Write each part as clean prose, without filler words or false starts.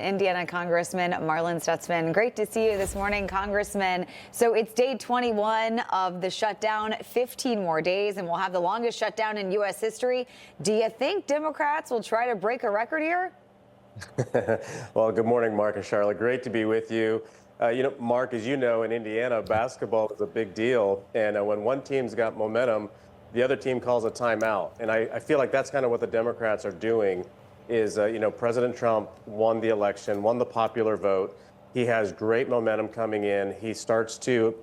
Indiana Congressman Marlin Stutzman. Great to see you this morning, Congressman. So it's day 21 of the shutdown, 15 more days, and we'll have the longest shutdown in U.S. history. Do you think Democrats will try to break a record here? Well, good morning, Mark and Charlotte. Great to be with you. Mark, as you know, in Indiana, basketball is a big deal. And when one team's got momentum, the other team calls a timeout. And I feel like that's kind of what the Democrats are doing is, President Trump won the election, won the popular vote. He has great momentum coming in. He starts to,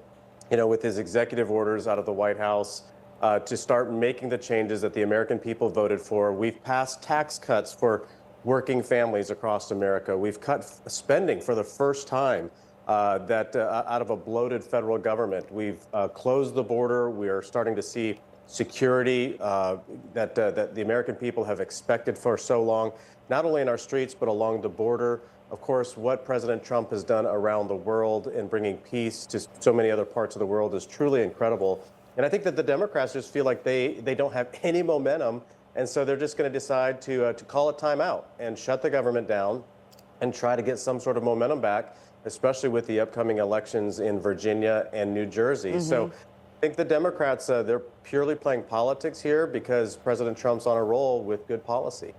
with his executive orders out of the White House, to start making the changes that the American people voted for. We've passed tax cuts for working families across America. We've cut spending for the first time out of a bloated federal government. We've closed the border. We are starting to see security that the American people have expected for so long, not only in our streets, but along the border. Of course, what President Trump has done around the world in bringing peace to so many other parts of the world is truly incredible. And I think that the Democrats just feel like they don't have any momentum. And so they're just going to decide to call a timeout and shut the government down and try to get some sort of momentum back, especially with the upcoming elections in Virginia and New Jersey. Mm-hmm. So I think the Democrats, they're purely playing politics here because President Trump's on a roll with good policy.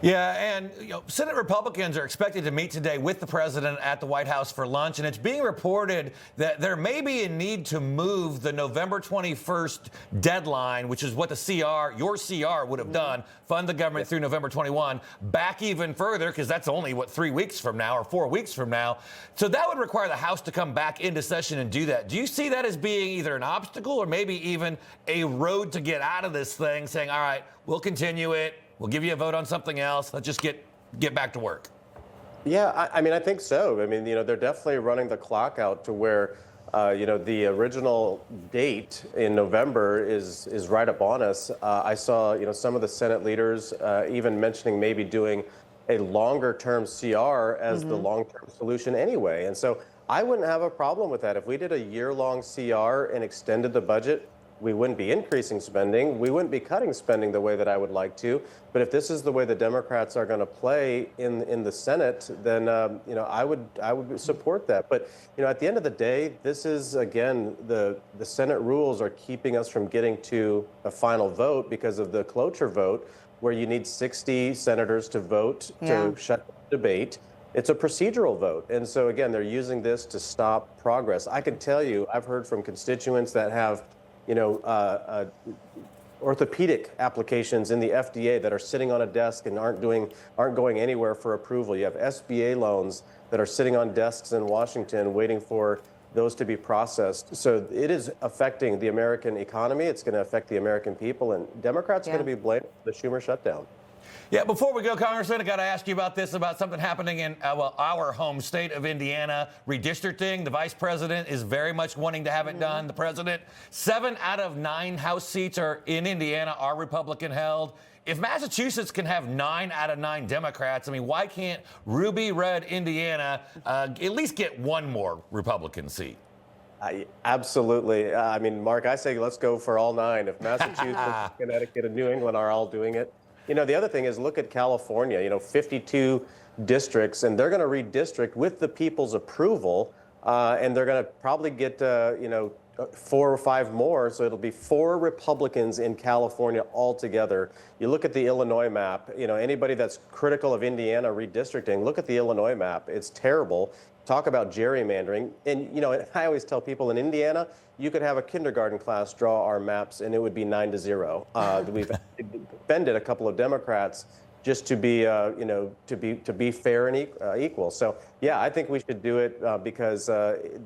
Yeah, and Senate Republicans are expected to meet today with the president at the White House for lunch, and it's being reported that there may be a need to move the November 21st deadline, which is what the your CR would have done, fund the government through November 21, back even further, because that's only, 3 weeks from now or 4 weeks from now. So that would require the House to come back into session and do that. Do you see that as being either an obstacle or maybe even a road to get out of this thing, saying, all right, we'll continue it, we'll give you a vote on something else. Let's just get back to work. Yeah, I think so. They're definitely running the clock out to where, the original date in November is right up on us. I saw, some of the Senate leaders even mentioning maybe doing a longer-term CR as the long-term solution anyway. And so I wouldn't have a problem with that. If we did a year-long CR and extended the budget, we wouldn't be increasing spending. We wouldn't be cutting spending the way that I would like to. But if this is the way the Democrats are going to play in the Senate, then I would support that. But at the end of the day, this is again the Senate rules are keeping us from getting to a final vote because of the cloture vote, where you need 60 senators to vote to shut the debate. It's a procedural vote. And so again, they're using this to stop progress. I can tell you, I've heard from constituents that have orthopedic applications in the FDA that are sitting on a desk and aren't going anywhere for approval. You have SBA loans that are sitting on desks in Washington waiting for those to be processed. So it is affecting the American economy. It's going to affect the American people, and Democrats are going to be blamed for the Schumer shutdown. Yeah, before we go, Congressman, I got to ask you about something happening in our home state of Indiana, redistricting. The vice president is very much wanting to have it done. The president, 7 out of 9 House seats in Indiana are Republican held. If Massachusetts can have 9 out of 9 Democrats, why can't ruby red Indiana at least get one more Republican seat? Absolutely. Mark, I say let's go for all 9. If Massachusetts, Connecticut, and New England are all doing it. The other thing is, look at California, 52 districts, and they're going to redistrict with the people's approval, and they're going to probably get, 4 or 5 more, so it'll be 4 Republicans in California altogether. You look at the Illinois map, anybody that's critical of Indiana redistricting, look at the Illinois map. It's terrible. Talk about gerrymandering. And, I always tell people in Indiana, you could have a kindergarten class draw our maps and it would be 9-0. We've offended a couple of Democrats just to be, to be fair and equal. So, yeah, I think we should do it because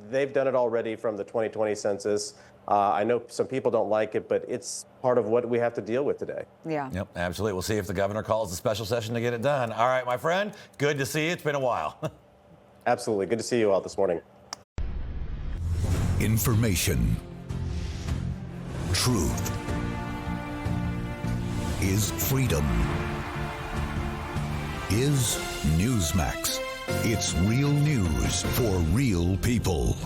they've done it already from the 2020 census. I know some people don't like it, but it's part of what we have to deal with today. Yeah. Yep, absolutely. We'll see if the governor calls a special session to get it done. All right, my friend, good to see you. It's been a while. Absolutely. Good to see you all this morning. Information. Truth is freedom. Is Newsmax. It's real news for real people.